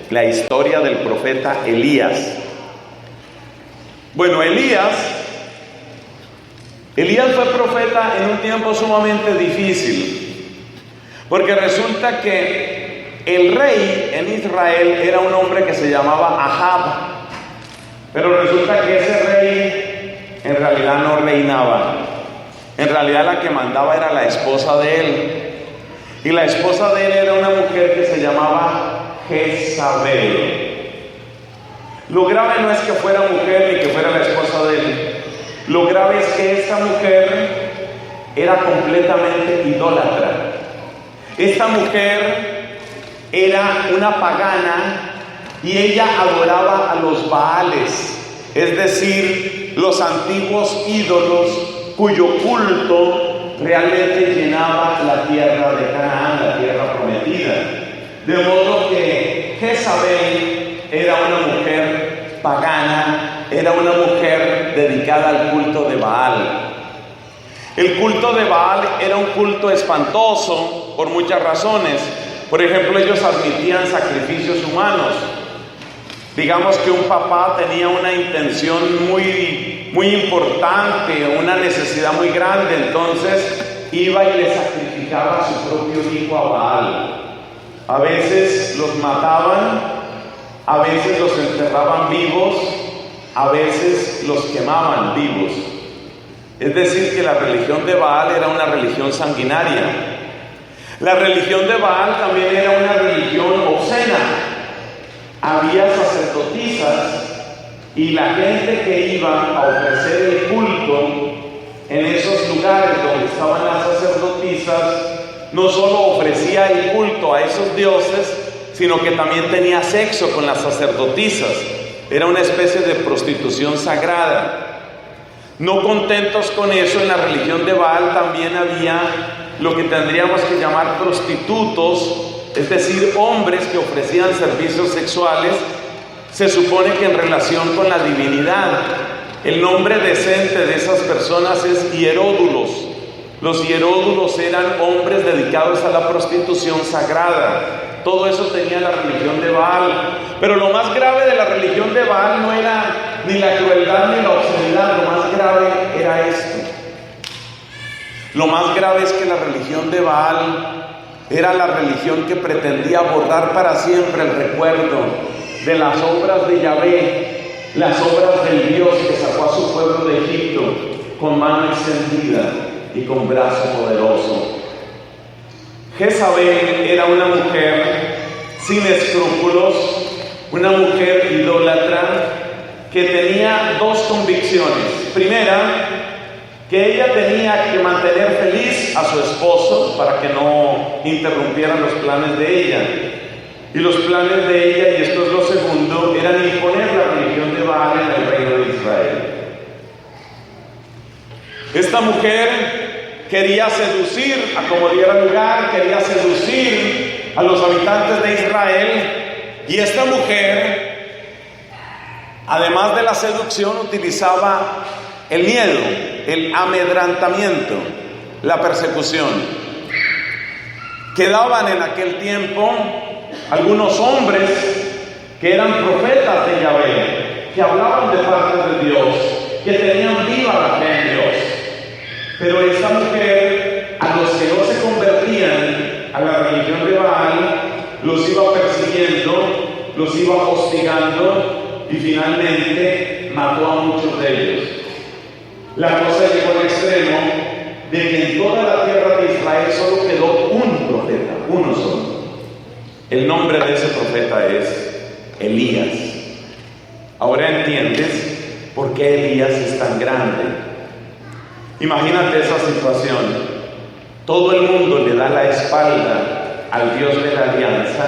la historia del profeta Elías. Bueno, Elías fue profeta en un tiempo sumamente difícil, porque resulta que el rey en Israel era un hombre que se llamaba Ahab, pero resulta que ese rey en realidad no reinaba. En realidad la que mandaba era la esposa de él, y la esposa de él era una mujer que se llamaba Jezabel. Lo grave no es que fuera mujer ni que fuera la esposa de él. Lo grave es que esta mujer era completamente idólatra. Esta mujer era una pagana y ella adoraba a los Baales, es decir, los antiguos ídolos cuyo culto realmente llenaba la tierra de Canaán, la tierra prometida. De modo que Jezabel era una mujer pagana, era una mujer dedicada al culto de Baal. El culto de Baal era un culto espantoso por muchas razones. Por ejemplo, ellos admitían sacrificios humanos. Digamos que un papá tenía una intención muy importante, una necesidad muy grande, entonces iba y le sacrificaba a su propio hijo a Baal. A veces los mataban, a veces los enterraban vivos, a veces los quemaban vivos. Es decir, que la religión de Baal era una religión sanguinaria. La religión de Baal también era una religión obscena. Había sacerdotisas y la gente que iba a ofrecer el culto en esos lugares donde estaban las sacerdotisas no solo ofrecía el culto a esos dioses, sino que también tenía sexo con las sacerdotisas. Era una especie de prostitución sagrada. No contentos con eso, en la religión de Baal también había lo que tendríamos que llamar prostitutos, es decir, hombres que ofrecían servicios sexuales, se supone que en relación con la divinidad. El nombre decente de esas personas es hieródulos. Los hieródulos eran hombres dedicados a la prostitución sagrada. Todo eso tenía la religión de Baal. Pero lo más grave de la religión de Baal no era ni la crueldad ni la obscenidad. Lo más grave era esto. Lo más grave es que la religión de Baal era la religión que pretendía borrar para siempre el recuerdo de las obras de Yahvé, las obras del Dios que sacó a su pueblo de Egipto con mano extendida y con brazo poderoso. Jezabel era una mujer sin escrúpulos, una mujer idólatra que tenía dos convicciones. Primera, que ella tenía que mantener feliz a su esposo para que no interrumpieran los planes de ella. Y los planes de ella, y esto es lo segundo, eran imponer la religión de Baal en el reino de Israel. Esta mujer quería seducir a como diera lugar, quería seducir a los habitantes de Israel, y esta mujer, además de la seducción, utilizaba el miedo, el amedrentamiento, la persecución. Quedaban en aquel tiempo algunos hombres que eran profetas de Yahvé, que hablaban de parte de Dios, que tenían viva la fe en Dios. Pero esta mujer, a los que no se convertían a la religión de Baal, los iba persiguiendo, los iba hostigando y finalmente mató a muchos de ellos. La cosa llegó al extremo de que en toda la tierra de Israel solo quedó un profeta, uno solo. El nombre de ese profeta es Elías. Ahora entiendes por qué Elías es tan grande. Imagínate esa situación. Todo el mundo le da la espalda al Dios de la alianza.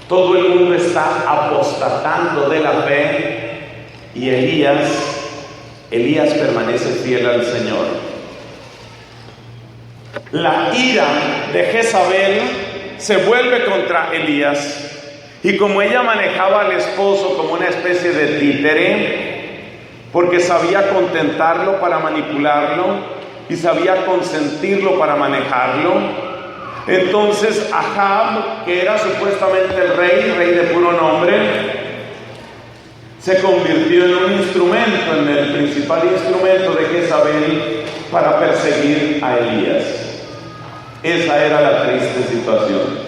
Todo el mundo está apostatando de la fe. Y Elías permanece fiel al Señor. La ira de Jezabel se vuelve contra Elías, y como ella manejaba al esposo como una especie de títere, porque sabía contentarlo para manipularlo y sabía consentirlo para manejarlo, Entonces Ahab, que era supuestamente el rey de puro nombre, se convirtió en un instrumento, en el principal instrumento de Jezabel para perseguir a Elías. Esa era la triste situación.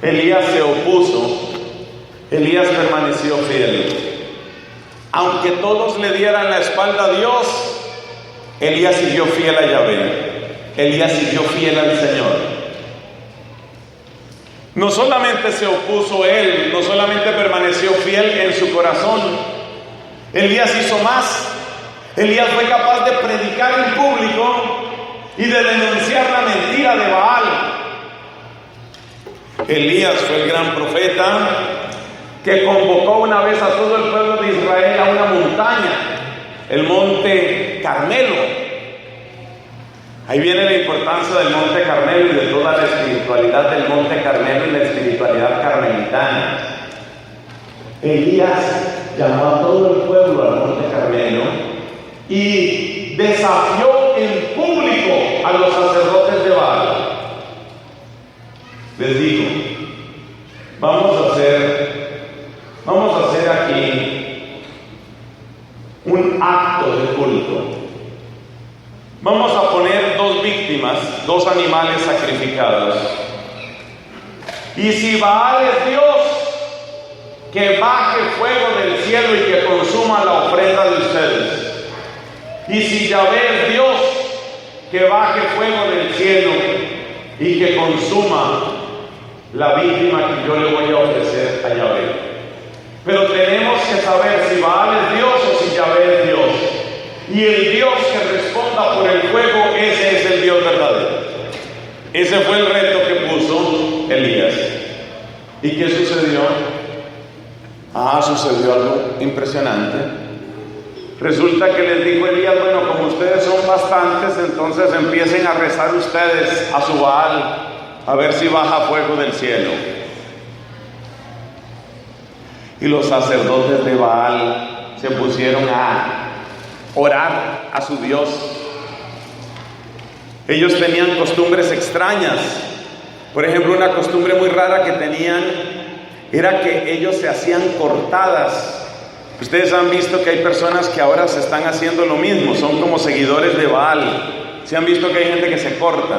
Elías se opuso, Elías permaneció fiel. Aunque todos le dieran la espalda a Dios, Elías siguió fiel a Yahvé. Elías siguió fiel al Señor. No solamente se opuso él, no solamente permaneció fiel en su corazón, Elías hizo más. Elías fue capaz de predicar en público y de denunciar la mentira de Baal. Elías fue el gran profeta que convocó una vez a todo el pueblo de Israel a una montaña, el monte Carmelo. Ahí viene la importancia del monte Carmelo y de toda la espiritualidad del monte Carmelo y la espiritualidad carmelitana. Elías llamó a todo el pueblo al monte Carmelo y desafió en público a los sacerdotes de Baal. Les digo, vamos a hacer aquí un acto de culto. Vamos a poner 2 víctimas, 2 animales sacrificados. Y si Baal es Dios, que baje fuego del cielo y que consuma la ofrenda de ustedes. Y si Yahvé es Dios, que baje fuego del cielo y que consuma la víctima que yo le voy a ofrecer a Yahvé. Pero tenemos que saber si Baal es Dios o si Yahvé es Dios. Y el Dios que responda por el fuego, ese es el Dios verdadero. Ese fue el reto que puso Elías. ¿Y qué sucedió? Sucedió algo impresionante. Resulta que les dijo Elías: bueno, como ustedes son bastantes, entonces empiecen a rezar ustedes a su Baal, a ver si baja fuego del cielo. Y los sacerdotes de Baal se pusieron a orar a su Dios. Ellos tenían costumbres extrañas. Por ejemplo, una costumbre muy rara que tenían era que ellos se hacían cortadas. Ustedes han visto que hay personas que ahora se están haciendo lo mismo, son como seguidores de Baal. ¿Se han visto que hay gente que se corta?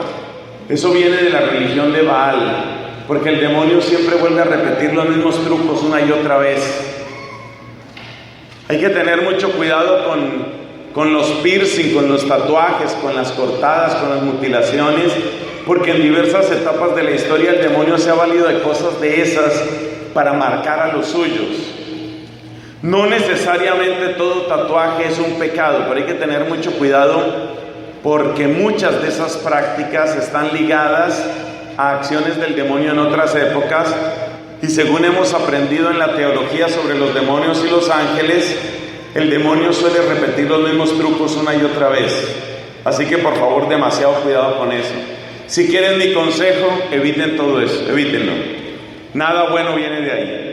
Eso viene de la religión de Baal, porque el demonio siempre vuelve a repetir los mismos trucos una y otra vez. Hay que tener mucho cuidado con los piercing, con los tatuajes, con las cortadas, con las mutilaciones, porque en diversas etapas de la historia el demonio se ha valido de cosas de esas para marcar a los suyos. No necesariamente todo tatuaje es un pecado, pero hay que tener mucho cuidado porque muchas de esas prácticas están ligadas a acciones del demonio en otras épocas, y según hemos aprendido en la teología sobre los demonios y los ángeles, el demonio suele repetir los mismos trucos una y otra vez. Así que por favor, demasiado cuidado con eso. Si quieren mi consejo, eviten todo eso, evítenlo. Nada bueno viene de ahí.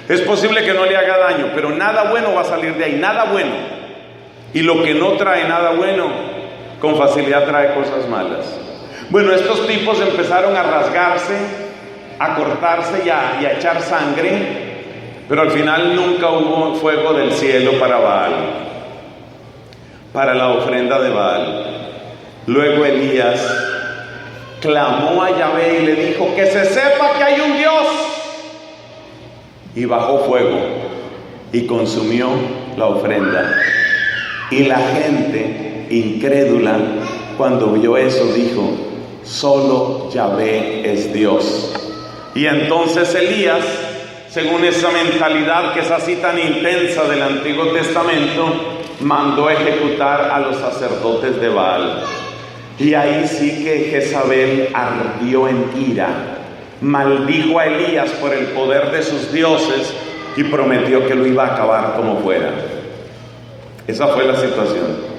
Es posible que no le haga daño, pero nada bueno va a salir de ahí, nada bueno. Y lo que no trae nada bueno, con facilidad trae cosas malas. Bueno, estos tipos empezaron a rasgarse, a cortarse y a echar sangre, pero al final nunca hubo fuego del cielo para Baal, para la ofrenda de Baal. Luego Elías clamó a Yahvé y le dijo: que se sepa que hay un Dios. Y bajó fuego y consumió la ofrenda. Y la gente incrédula, cuando vio eso, dijo: solo Yahvé es Dios. Y entonces Elías, según esa mentalidad que es así tan intensa del Antiguo Testamento, mandó ejecutar a los sacerdotes de Baal. Y ahí sí que Jezabel ardió en ira, maldijo a Elías por el poder de sus dioses y prometió que lo iba a acabar como fuera. Esa fue la situación.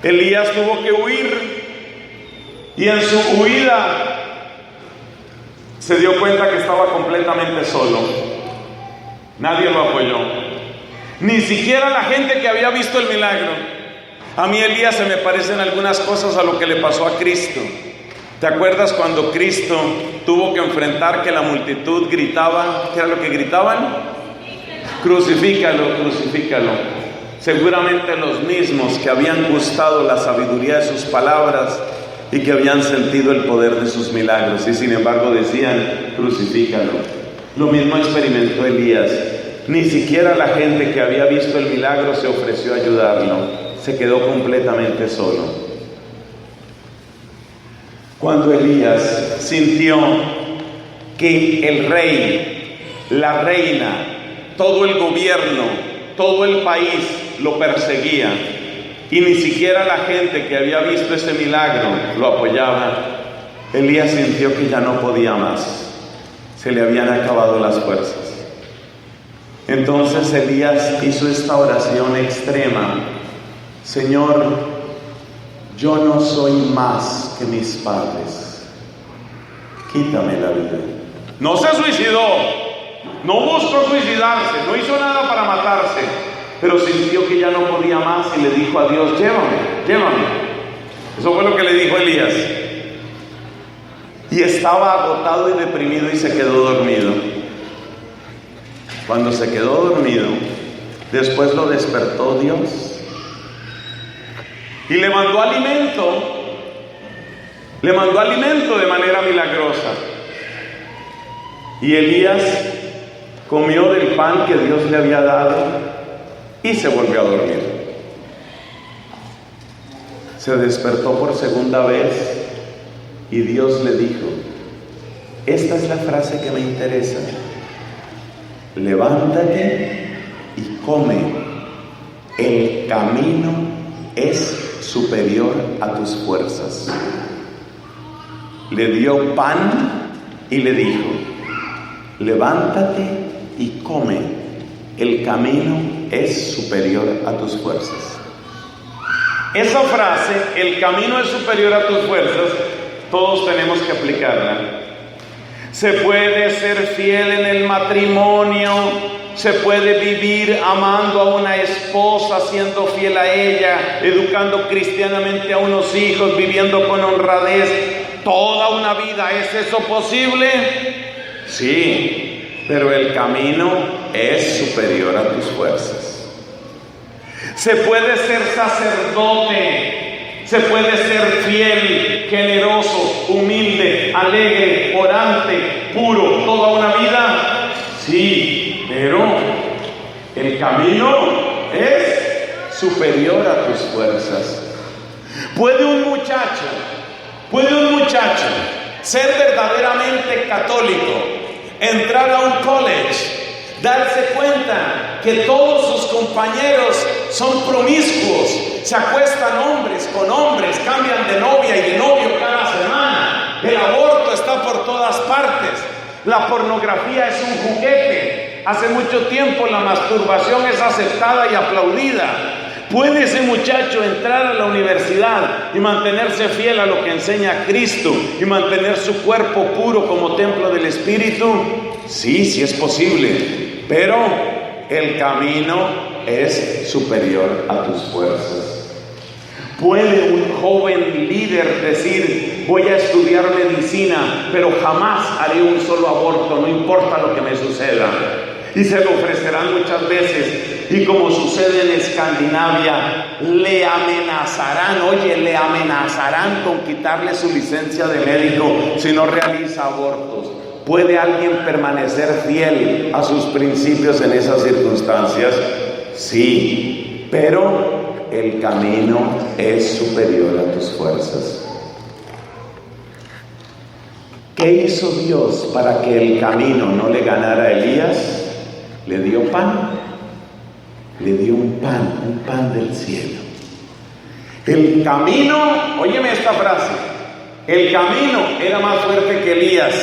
Elías tuvo que huir, y en su huida se dio cuenta que estaba completamente solo. Nadie lo apoyó, ni siquiera la gente que había visto el milagro. A mí Elías se me parecen algunas cosas a lo que le pasó a Cristo. ¿Te acuerdas cuando Cristo tuvo que enfrentar que la multitud gritaba? ¿Qué era lo que gritaban? Crucifícalo, crucifícalo. Seguramente los mismos que habían gustado la sabiduría de sus palabras y que habían sentido el poder de sus milagros, y sin embargo decían, crucifícalo. Lo mismo experimentó Elías. Ni siquiera la gente que había visto el milagro se ofreció a ayudarlo. Se quedó completamente solo. Cuando Elías sintió que el rey, la reina, todo el gobierno, todo el país lo perseguía, y ni siquiera la gente que había visto ese milagro lo apoyaba, Elías sintió que ya no podía más. Se le habían acabado las fuerzas. Entonces Elías hizo esta oración extrema: Señor, yo no soy más que mis padres, quítame la vida. No se suicidó, no buscó suicidarse, no hizo nada para matarse, pero sintió que ya no podía más y le dijo a Dios, llévame, llévame. Eso fue lo que le dijo Elías. Y estaba agotado y deprimido y se quedó dormido. Cuando se quedó dormido, después lo despertó Dios y le mandó alimento de manera milagrosa. Y Elías comió del pan que Dios le había dado y se volvió a dormir. Se despertó por segunda vez y Dios le dijo, esta es la frase que me interesa: levántate y come, el camino es superior a tus fuerzas. Le dio pan y le dijo, levántate y come, el camino es superior a tus fuerzas. Esa frase, el camino es superior a tus fuerzas, todos tenemos que aplicarla. Se puede ser fiel en el matrimonio, se puede vivir amando a una esposa, siendo fiel a ella, educando cristianamente a unos hijos, viviendo con honradez toda una vida. ¿Es eso posible? Sí, pero el camino es superior a tus fuerzas. Se puede ser sacerdote, se puede ser fiel, generoso, humilde, alegre, orante, puro, toda una vida. Sí, pero el camino es superior a tus fuerzas. ¿Puede un muchacho ser verdaderamente católico, entrar a un college, darse cuenta que todos sus compañeros son promiscuos, se acuestan hombres con hombres, cambian de novia y de novio cada semana, el aborto está por todas partes, la pornografía es un juguete, hace mucho tiempo la masturbación es aceptada y aplaudida? ¿Puede ese muchacho entrar a la universidad y mantenerse fiel a lo que enseña Cristo y mantener su cuerpo puro como templo del Espíritu? Sí, sí es posible, pero el camino es superior a tus fuerzas. ¿Puede un joven líder decir, voy a estudiar medicina, pero jamás haré un solo aborto, no importa lo que me suceda? Y se lo ofrecerán muchas veces. Y como sucede en Escandinavia, le amenazarán con quitarle su licencia de médico si no realiza abortos. ¿Puede alguien permanecer fiel a sus principios en esas circunstancias? Sí, pero el camino es superior a tus fuerzas. ¿Qué hizo Dios para que el camino no le ganara a Elías? Le dio pan. Le dio un pan del cielo. El camino, óyeme esta frase, el camino era más fuerte que Elías,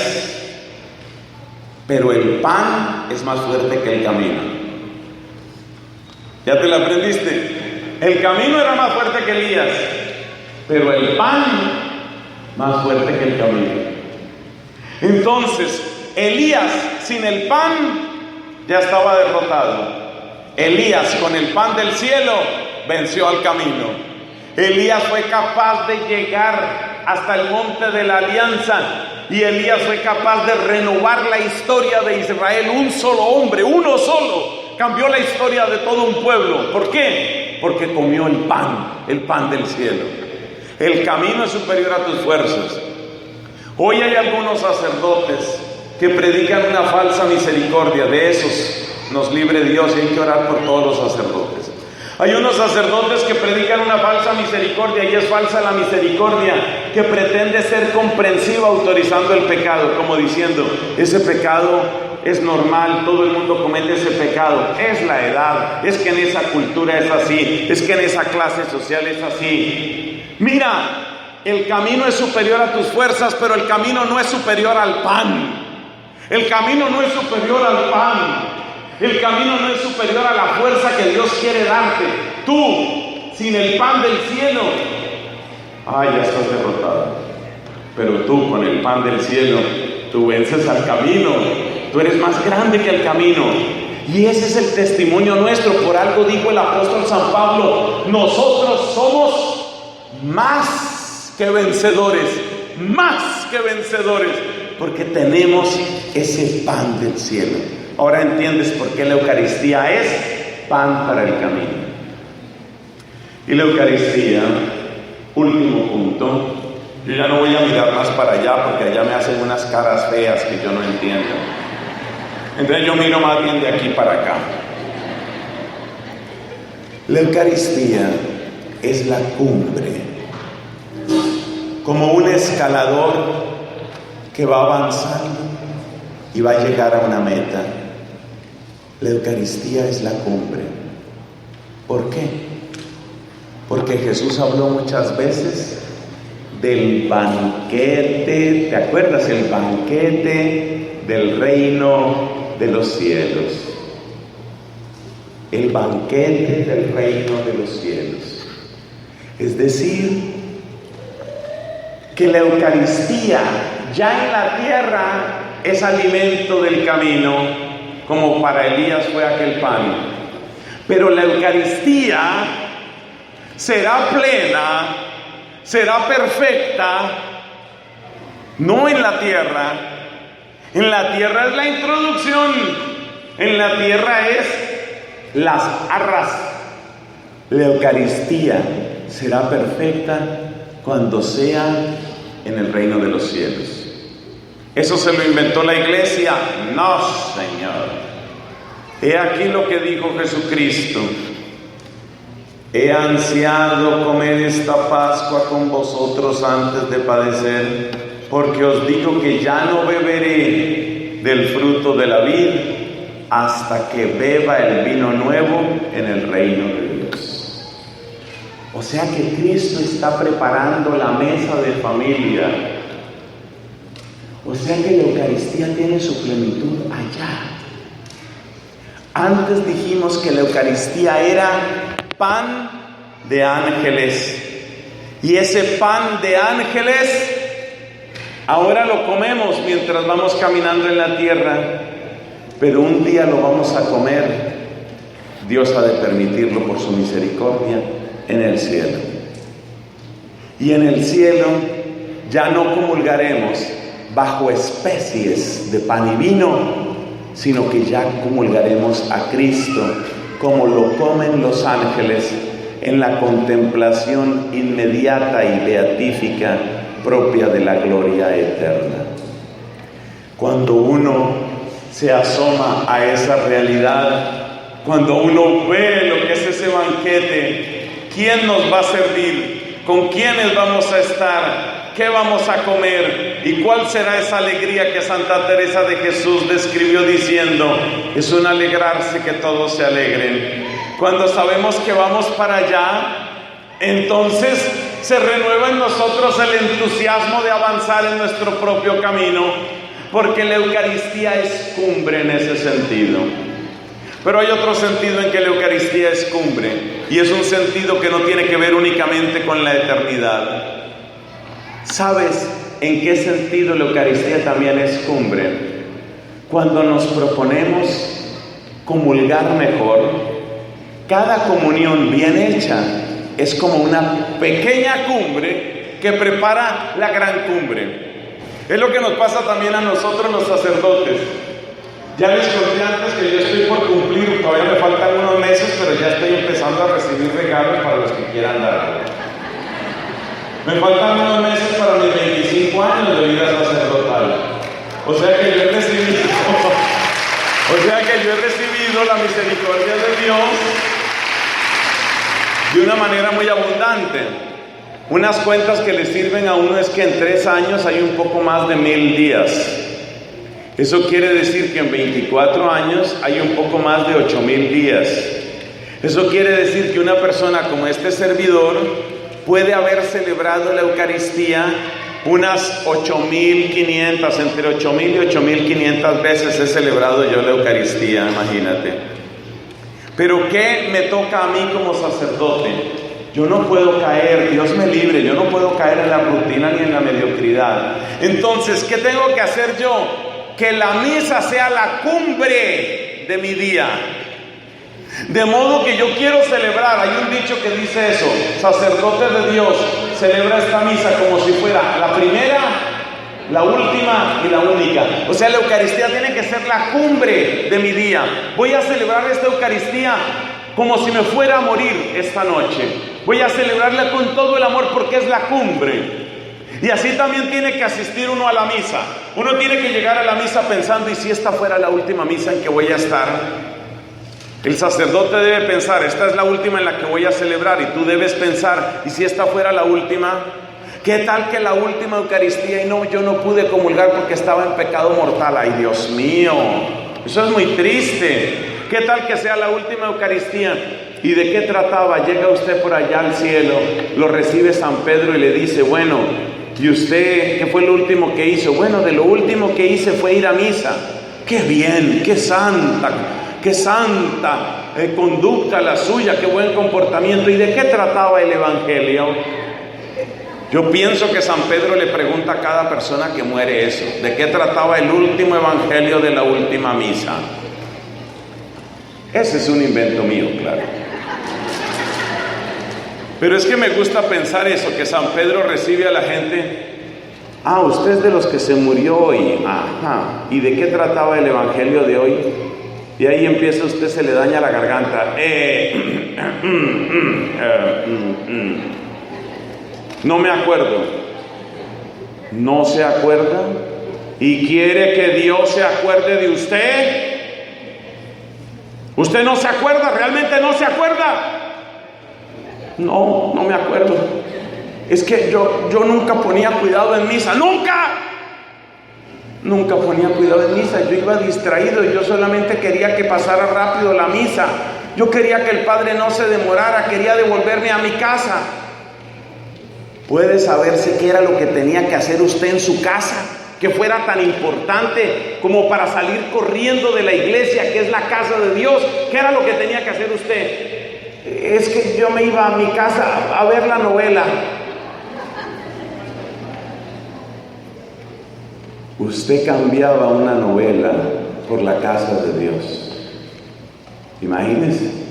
pero el pan es más fuerte que el camino. ¿Ya te la aprendiste? El camino era más fuerte que Elías, pero el pan más fuerte que el camino. Entonces, Elías sin el pan ya estaba derrotado. Elías con el pan del cielo venció al camino. Elías fue capaz de llegar hasta el monte de la alianza. Y Elías fue capaz de renovar la historia de Israel. Un solo hombre, uno solo, cambió la historia de todo un pueblo. ¿Por qué? Porque comió el pan del cielo. El camino es superior a tus fuerzas. Hoy hay algunos sacerdotes que predican una falsa misericordia. De esos nos libre Dios, y hay que orar por todos los sacerdotes. Hay unos sacerdotes que predican una falsa misericordia, y es falsa la misericordia que pretende ser comprensiva autorizando el pecado, como diciendo, ese pecado es normal, todo el mundo comete ese pecado, es la edad, es que en esa cultura es así, es que en esa clase social es así. Mira, el camino es superior a tus fuerzas, pero el camino no es superior al pan. El camino no es superior al pan. El camino no es superior a la fuerza que Dios quiere darte. Tú, sin el pan del cielo, ya estás derrotado. Pero tú, con el pan del cielo, tú vences al camino. Tú eres más grande que el camino. Y ese es el testimonio nuestro. Por algo dijo el apóstol San Pablo: nosotros somos más que vencedores. Más que vencedores. Porque tenemos ese pan del cielo. Ahora entiendes por qué la Eucaristía es pan para el camino. Y la Eucaristía, último punto. Yo ya no voy a mirar más para allá, porque allá me hacen unas caras feas que yo no entiendo. Entonces yo miro más bien de aquí para acá. La Eucaristía es la cumbre, como un escalador que va avanzando y va a llegar a una meta. La Eucaristía es la cumbre. ¿Por qué? Porque Jesús habló muchas veces del banquete. ¿Te acuerdas? El banquete del reino de los cielos. El banquete del reino de los cielos. Es decir, que la Eucaristía ya en la tierra es alimento del camino, como para Elías fue aquel pan. Pero la Eucaristía será plena, será perfecta, no en la tierra. En la tierra es la introducción, en la tierra es las arras. La Eucaristía será perfecta cuando sea en el reino de los cielos. ¿Eso se lo inventó la iglesia? No, Señor. He aquí lo que dijo Jesucristo: he ansiado comer esta Pascua con vosotros antes de padecer, porque os digo que ya no beberé del fruto de la vid hasta que beba el vino nuevo en el reino de Dios. O sea que Cristo está preparando la mesa de familia. O sea que la Eucaristía tiene su plenitud allá. Antes dijimos que la Eucaristía era pan de ángeles. Y ese pan de ángeles ahora lo comemos mientras vamos caminando en la tierra. Pero un día lo vamos a comer. Dios ha de permitirlo por su misericordia en el cielo. Y en el cielo ya no comulgaremos bajo especies de pan y vino, sino que ya comulgaremos a Cristo como lo comen los ángeles en la contemplación inmediata y beatífica propia de la gloria eterna. Cuando uno se asoma a esa realidad, cuando uno ve lo que es ese banquete, ¿quién nos va a servir? ¿Con quiénes vamos a estar? ¿Qué vamos a comer? ¿Y cuál será esa alegría que Santa Teresa de Jesús describió diciendo: es un alegrarse que todos se alegren? Cuando sabemos que vamos para allá, entonces se renueva en nosotros el entusiasmo de avanzar en nuestro propio camino, porque la Eucaristía es cumbre en ese sentido. Pero hay otro sentido en que la Eucaristía es cumbre, y es un sentido que no tiene que ver únicamente con la eternidad. ¿Sabes en qué sentido la Eucaristía también es cumbre? Cuando nos proponemos comulgar mejor, cada comunión bien hecha es como una pequeña cumbre que prepara la gran cumbre. Es lo que nos pasa también a nosotros los sacerdotes. Ya les conté antes que yo estoy por cumplir, todavía me faltan unos meses, pero ya estoy empezando a recibir regalos para los que quieran dar. Me faltan unos meses para mis 25 años de vida sacerdotal. O sea que yo he recibido la misericordia de Dios de una manera muy abundante. Unas cuentas que le sirven a uno es que en 3 años hay un poco más de 1000 días. Eso quiere decir que en 24 años hay un poco más de 8000 días. Eso quiere decir que una persona como este servidor puede haber celebrado la Eucaristía unas 8500, entre 8000 y 8500 veces he celebrado yo la Eucaristía, imagínate. Pero ¿qué me toca a mí como sacerdote? Yo no puedo caer, Dios me libre, yo no puedo caer en la rutina ni en la mediocridad. Entonces, ¿qué tengo que hacer yo? Que la misa sea la cumbre de mi día. De modo que yo quiero celebrar, hay un dicho que dice eso: sacerdote de Dios, celebra esta misa como si fuera la primera, la última y la única. O sea, la Eucaristía tiene que ser la cumbre de mi día. Voy a celebrar esta Eucaristía como si me fuera a morir esta noche. Voy a celebrarla con todo el amor porque es la cumbre. Y así también tiene que asistir uno a la misa. Uno tiene que llegar a la misa pensando: ¿y si esta fuera la última misa en que voy a estar? El sacerdote debe pensar: esta es la última en la que voy a celebrar. Y tú debes pensar: ¿y si esta fuera la última? ¿Qué tal que la última Eucaristía y no, yo no pude comulgar porque estaba en pecado mortal? ¡Ay, Dios mío! Eso es muy triste. ¿Qué tal que sea la última Eucaristía? ¿Y de qué trataba? Llega usted por allá al cielo, lo recibe San Pedro y le dice: bueno, ¿y usted qué fue lo último que hizo? Bueno, de lo último que hice fue ir a misa. ¡Qué bien! ¡Qué santa conducta la suya! ¡Qué buen comportamiento! ¿Y de qué trataba el Evangelio? Yo pienso que San Pedro le pregunta a cada persona que muere eso: ¿de qué trataba el último Evangelio de la última misa? Ese es un invento mío, claro. Pero es que me gusta pensar eso, que San Pedro recibe a la gente: ah, usted es de los que se murió hoy. Ajá. ¿Y de qué trataba el Evangelio de hoy? Y ahí empieza, usted se le daña la garganta. No me acuerdo. ¿No se acuerda? ¿Y quiere que Dios se acuerde de usted? ¿Usted no se acuerda? ¿Realmente no se acuerda? No me acuerdo. Es que yo nunca ponía cuidado en misa. Nunca ponía cuidado en misa. Yo iba distraído y yo solamente quería que pasara rápido la misa. Yo quería que el Padre no se demorara, quería devolverme a mi casa. ¿Puede saberse qué era lo que tenía que hacer usted en su casa, que fuera tan importante como para salir corriendo de la iglesia, que es la casa de Dios? ¿Qué era lo que tenía que hacer usted? Es que yo me iba a mi casa a ver la novela. Usted cambiaba una novela por la casa de Dios. Imagínense.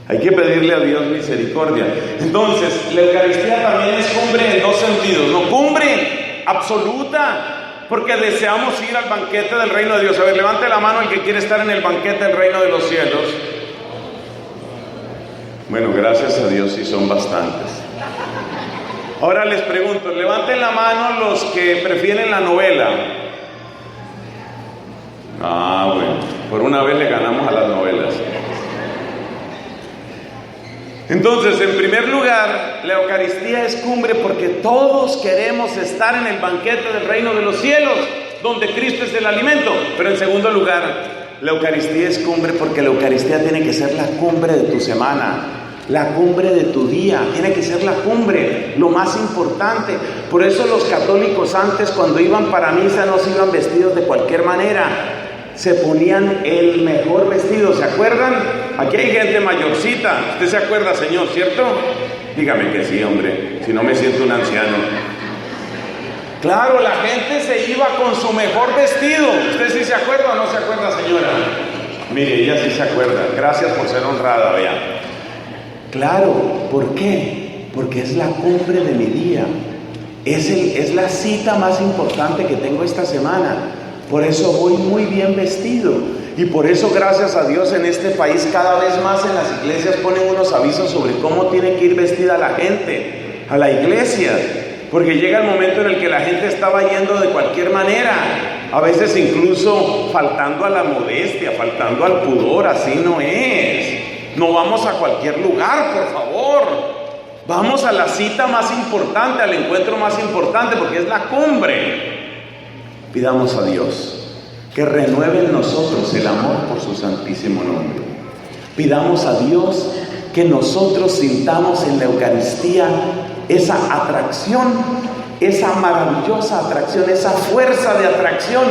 Hay que pedirle a Dios misericordia. Entonces, la Eucaristía también es cumbre en dos sentidos. No, cumbre absoluta, porque deseamos ir al banquete del reino de Dios. A ver, levante la mano el que quiere estar en el banquete del reino de los cielos. Bueno, gracias a Dios, sí son bastantes. Ahora les pregunto, levanten la mano los que prefieren la novela. Ah, bueno, por una vez le ganamos a las novelas. Entonces, en primer lugar, la Eucaristía es cumbre porque todos queremos estar en el banquete del reino de los cielos, donde Cristo es el alimento. Pero en segundo lugar, la Eucaristía es cumbre porque la Eucaristía tiene que ser la cumbre de tu semana, la cumbre de tu día, tiene que ser la cumbre, lo más importante. Por eso los católicos antes, cuando iban para misa, no se iban vestidos de cualquier manera, se ponían el mejor vestido. ¿Se acuerdan? Aquí hay gente mayorcita. ¿Usted se acuerda, señor, cierto? Dígame que sí, hombre, si no me siento un anciano. Claro, la gente se iba con su mejor vestido. ¿Usted sí se acuerda o no se acuerda, señora? Mire, ella sí se acuerda. Gracias por ser honrada, vea. Claro, ¿por qué? Porque es la cumbre de mi día. es la cita más importante que tengo esta semana. Por eso voy muy bien vestido. Y por eso, gracias a Dios, en este país cada vez más en las iglesias ponen unos avisos sobre cómo tiene que ir vestida la gente a la iglesia. Porque llega el momento en el que la gente estaba yendo de cualquier manera, a veces incluso faltando a la modestia, faltando al pudor. Así no es. No vamos a cualquier lugar, por favor. Vamos a la cita más importante, al encuentro más importante, porque es la cumbre. Pidamos a Dios que renueve en nosotros el amor por su santísimo nombre. Pidamos a Dios que nosotros sintamos en la Eucaristía esa atracción, esa maravillosa atracción, esa fuerza de atracción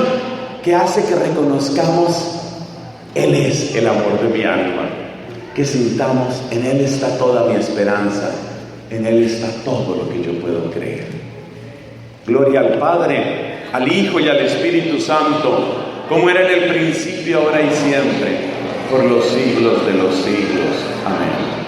que hace que reconozcamos: Él es el amor de mi alma. Que sintamos: en Él está toda mi esperanza, en Él está todo lo que yo puedo creer. Gloria al Padre, al Hijo y al Espíritu Santo, como era en el principio, ahora y siempre, por los siglos de los siglos. Amén.